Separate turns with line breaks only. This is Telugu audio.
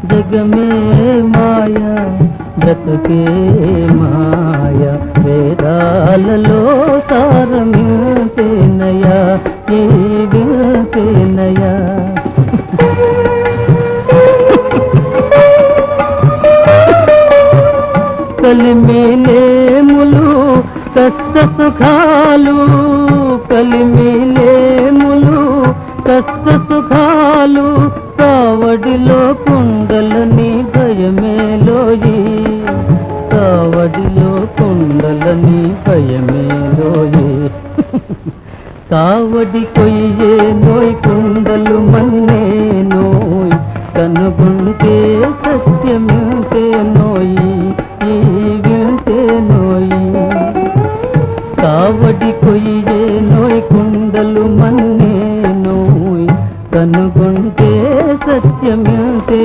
జగమే మాయా బ్రతుకే మాయా వేదాలలో సారమింతేనయా ఈ వింతేనయా కలిమిలేములు కష్ట సుఖాలు కలిమిలేములు కష్ట సుఖాలు కావడిలో కుండలని భయమేలోయి కావడిలో కుండలని భయమేలోయి కావడి కొయ్యే నోయ్ కుండలు మన్నే నోయ్ కనుగొంటే సత్యమింతే నోయి ఈ వింతే నోయి కావడి కొయ్యే నోయ్ కుండలు మన్నే నోయ్ కనుగొంటే సత్యమింతే